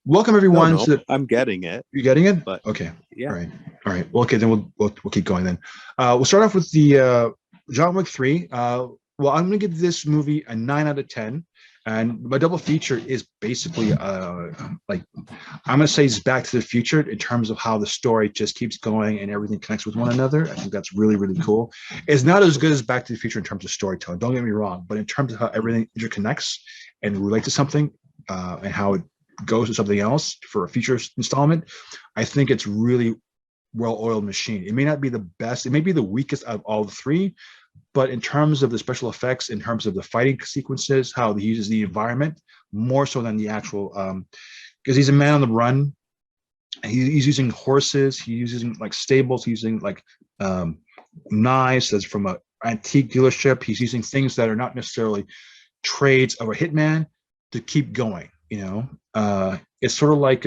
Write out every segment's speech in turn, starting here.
Welcome No, everyone no, to the. I'm getting it, You getting it? but Okay. All yeah. right. All right. Well, okay, then we'll keep going then. We'll start off with the John Wick 3. Well, I'm gonna give this movie a 9 out of 10. And my double feature is basically like I'm gonna say it's Back to the Future in terms of how the story just keeps going and everything connects with one another. I think that's really, really cool. It's not as good as Back to the Future in terms of storytelling, don't get me wrong, but in terms of how everything interconnects and relate to something, and how it goes to something else for a future installment, I think it's really well-oiled machine. It may not be the best, it may be the weakest of all the three, but in terms of the special effects, in terms of the fighting sequences, how he uses the environment more so than the actual, because he's a man on the run. He's using horses, he's using like stables, he's using like um, knives that's from a antique dealership. He's using things that are not necessarily trades of a hitman to keep going. It's sort of like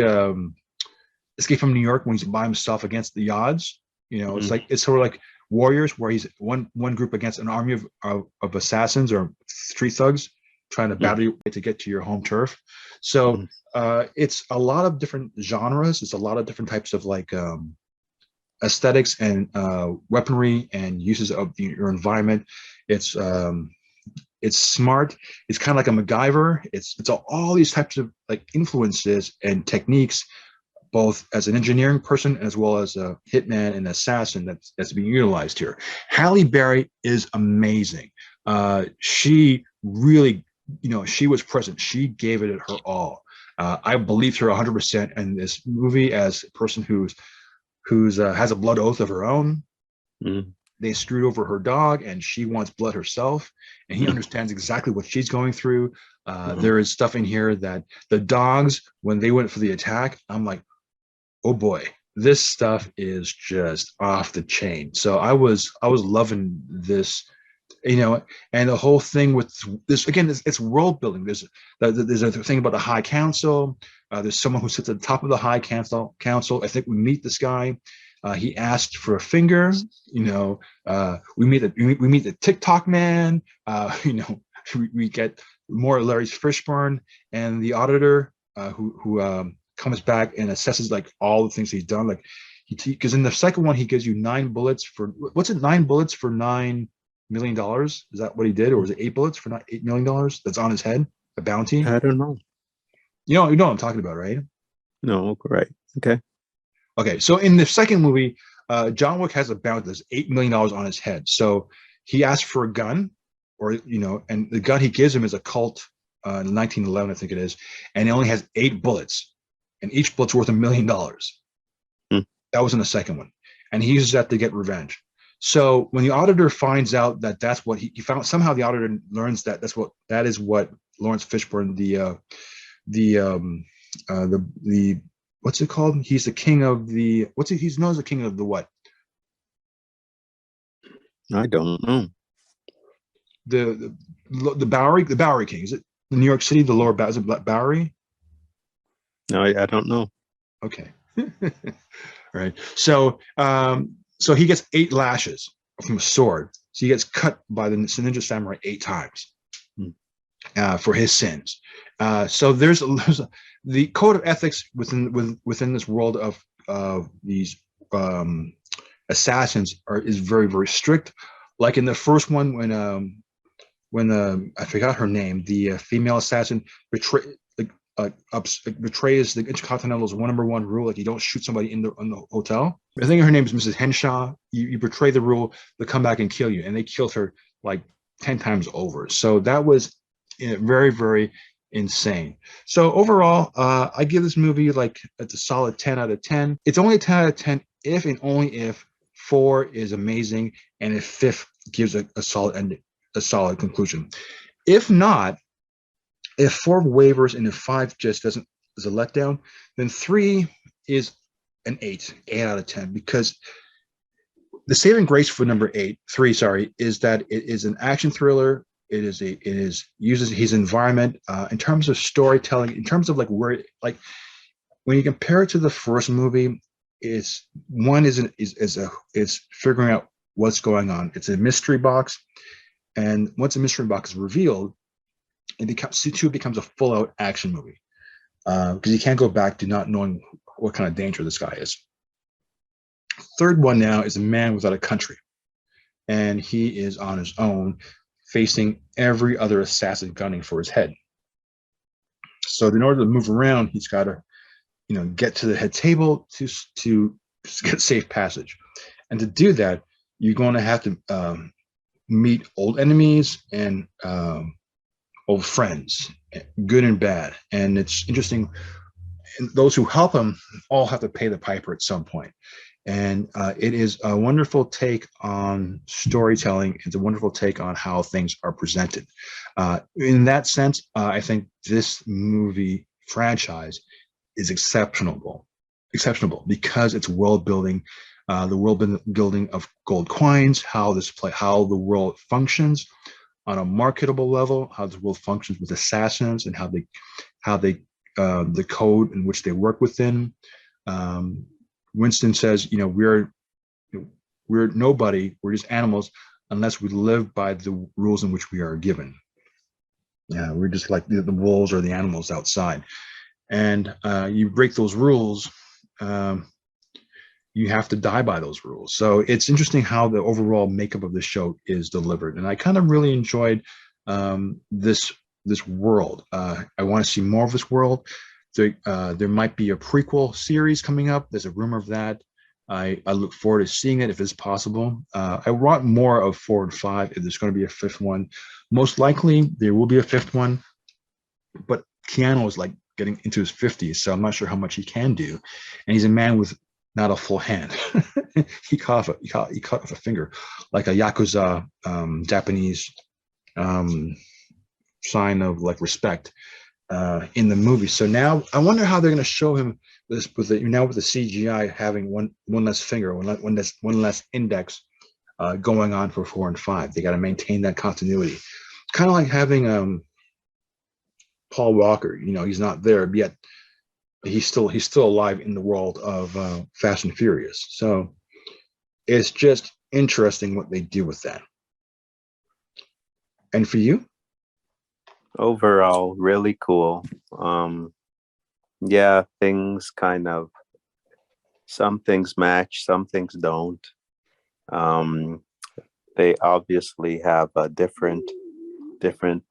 Escape from New York when he's by himself against the odds. It's Mm, like it's sort of like Warriors where he's one group against an army of assassins or street thugs trying to mm, battle you to get to your home turf. So mm, it's a lot of different genres. It's a lot of different types of like aesthetics and weaponry and uses of your environment. It's it's smart. It's kind of like a MacGyver. It's all these types of like influences and techniques, both as an engineering person as well as a hitman and assassin that's being utilized here. Halle Berry is amazing. She really, she was present. She gave it her all. I believed her 100% in this movie as a person who's has a blood oath of her own. mm, They screwed over her dog and she wants blood herself, and he mm, understands exactly what she's going through. mm. There is stuff in here that the dogs, when they went for the attack, I'm like, oh boy, this stuff is just off the chain. So I was loving this, and the whole thing with this again, it's world building. There's a thing about the High Council. There's someone who sits at the top of the High Council. I think we meet this guy. He asked for a finger. We meet the TikTok man. We get more Larry's Fishburne and the auditor, who comes back and assesses like all the things he's done. Like because in the second one he gives you 9 bullets for what's it? 9 bullets for $9 million. Is that what he did, or was it 8 bullets for not $8 million? That's on his head, a bounty. I don't know. You know what I'm talking about, right? No, right. Okay. Okay, so in the second movie, John Wick has a bounty that's $8 million on his head. So he asks for a gun, and the gun he gives him is a Colt, 1911, I think it is, and it only has 8 bullets, and each bullet's worth $1 million. Mm, That was in the second one, and he uses that to get revenge. So when the auditor finds out that that's what he found, somehow the auditor learns that is what Lawrence Fishburne, the what's it called? He's the king of the what's it? He's known as the king of the what? I don't know. The Bowery King. Is it New York City? The lower is it Bowery? No, I don't know. Okay. Right. So he gets 8 lashes from a sword. So he gets cut by the ninja samurai 8 times Mm, for his sins. So there's the code of ethics within this world of these um, assassins is very, very strict. Like in the first one, when I forgot her name, the female assassin betrays the Intercontinental's number 1 rule, like you don't shoot somebody in the hotel. I think her name is Mrs. Henshaw. You betray the rule, they come back and kill you, and they killed her like 10 times over. So that was very, very insane. So overall, I give this movie like a solid 10 out of 10. It's only a 10 out of 10 if and only if 4 is amazing and if fifth gives a solid ending, a solid conclusion. If not, if 4 wavers and if 5 just doesn't is a letdown, then 3 is an 8 out of 10, because the saving grace for number 3, sorry, is that it is an action thriller. It is uses his environment in terms of storytelling, in terms of like where like when you compare it to the first movie, is one is figuring out what's going on. It's a mystery box, and once a mystery box is revealed, it becomes a full out action movie. because you can't go back to not knowing what kind of danger this guy is. Third one now is a man without a country, and he is on his own, facing every other assassin gunning for his head. So in order to move around, he's got to, get to the head table to get safe passage. And to do that, you're going to have to meet old enemies and old friends, good and bad. And it's interesting. And those who help him all have to pay the piper at some point. And it is a wonderful take on storytelling. It's a wonderful take on how things are presented. In that sense, I think this movie franchise is exceptional because it's world building, the world building of gold coins, how the world functions on a marketable level, how the world functions with assassins, and how they the code in which they work within. Winston says, we're nobody, we're just animals unless we live by the rules in which we are given. Yeah, we're just like the wolves or the animals outside. And you break those rules, you have to die by those rules. So it's interesting how the overall makeup of the show is delivered. And I kind of really enjoyed this world. I want to see more of this world. There might be a prequel series coming up. There's a rumor of that. I look forward to seeing it if it's possible. I want more of 4 and 5 if there's going to be a 5th one. Most likely there will be a 5th one, but Keanu is like getting into his 50s, so I'm not sure how much he can do. And he's a man with not a full hand. he cut off a finger, like a Yakuza Japanese sign of like respect in the movie. So now I wonder how they're going to show him this with the CGI having one less finger, one less index going on for 4 and 5. They got to maintain that continuity. Kind of like having Paul Walker. He's not there, but yet he's still alive in the world of Fast and Furious. So it's just interesting what they do with that. And for you? Overall, really cool. Yeah, things kind of, some things match, some things don't. They obviously have a different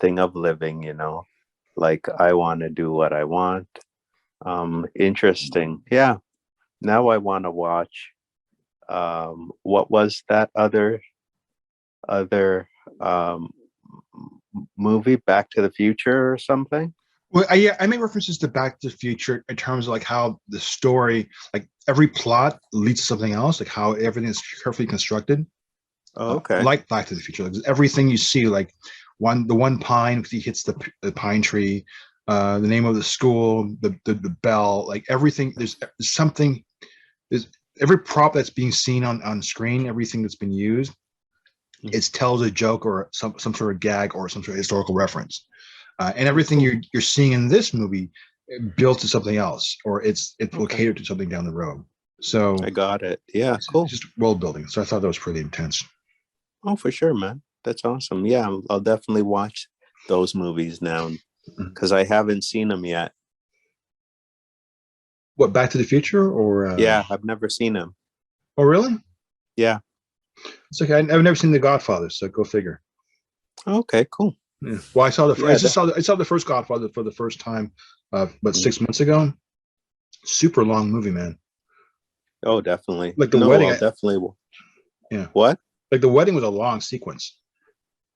thing of living, like I want to do what I want. Interesting. Yeah. Now I want to watch what was that other movie, Back to the Future or something? Well, I make references to Back to the Future in terms of like how the story, like every plot leads to something else, like how everything is carefully constructed. Oh, okay. Like Back to the Future, like everything you see, like the one pine because he hits the pine tree, the name of the school, the bell, like everything. There's something. There's every prop that's being seen on screen, everything that's been used. It tells a joke or some sort of gag or some sort of historical reference, and everything you're seeing in this movie built to something else, or it's located to something down the road. So I got it. Yeah, cool. It's just world building. So I thought that was pretty intense. Oh, for sure, man. That's awesome. Yeah, I'll definitely watch those movies now because I haven't seen them yet. What, Back to the Future or? Yeah, I've never seen them. Oh, really? Yeah. It's okay. I've never seen The Godfather, so go figure. Okay, cool. Yeah. Well, I saw I saw the first Godfather for the first time, 6 months ago. Super long movie, man. Oh, definitely. Like the wedding. Definitely. Yeah. What? Like the wedding was a long sequence.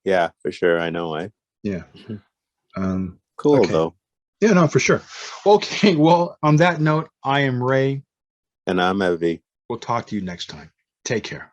Yeah, for sure. I know. Yeah. Cool okay. though. Yeah, no, for sure. Okay. Well, on that note, I am Ray. And I'm Evie. We'll talk to you next time. Take care.